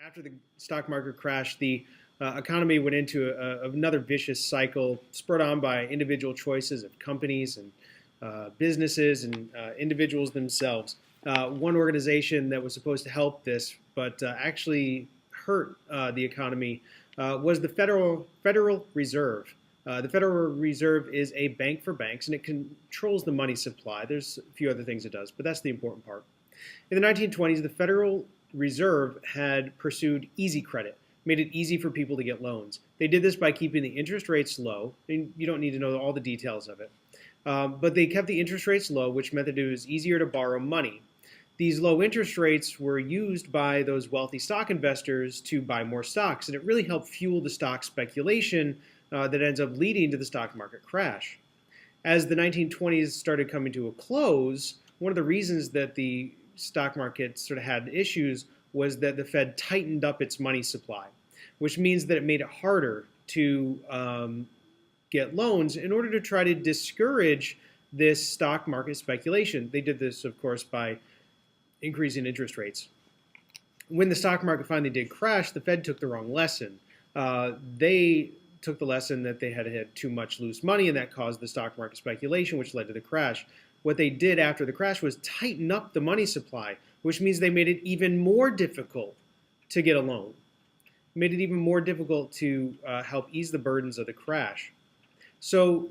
After the stock market crashed, the economy went into another vicious cycle spurred on by individual choices of companies and businesses and individuals themselves. One organization that was supposed to help this but actually hurt the economy was the Federal Reserve. The Federal Reserve is a bank for banks, and it controls the money supply. There's a few other things it does, but that's the important part. In the 1920s, the Federal Reserve had pursued easy credit, made it easy for people to get loans. They did this by keeping the interest rates low, and you don't need to know all the details of it. But they kept the interest rates low, which meant that it was easier to borrow money. These low interest rates were used by those wealthy stock investors to buy more stocks, and it really helped fuel the stock speculation that ends up leading to the stock market crash. As the 1920s started coming to a close, one of the reasons that the stock market sort of had issues was that the Fed tightened up its money supply, which means that it made it harder to get loans in order to try to discourage this stock market speculation. They did this, of course, by increasing interest rates. When the stock market finally did crash, the Fed took the wrong lesson. They took the lesson that they had too much loose money, and that caused the stock market speculation, which led to the crash. What they did after the crash was tighten up the money supply, which means they made it even more difficult to get a loan, made it even more difficult to help ease the burdens of the crash. So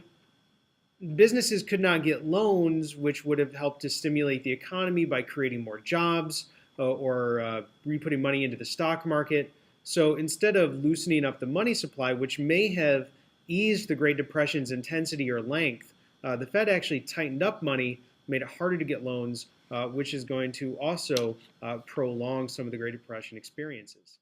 businesses could not get loans, which would have helped to stimulate the economy by creating more jobs or re-putting money into the stock market. So instead of loosening up the money supply, which may have eased the Great Depression's intensity or length, the Fed actually tightened up money, made it harder to get loans, which is going to also prolong some of the Great Depression experiences.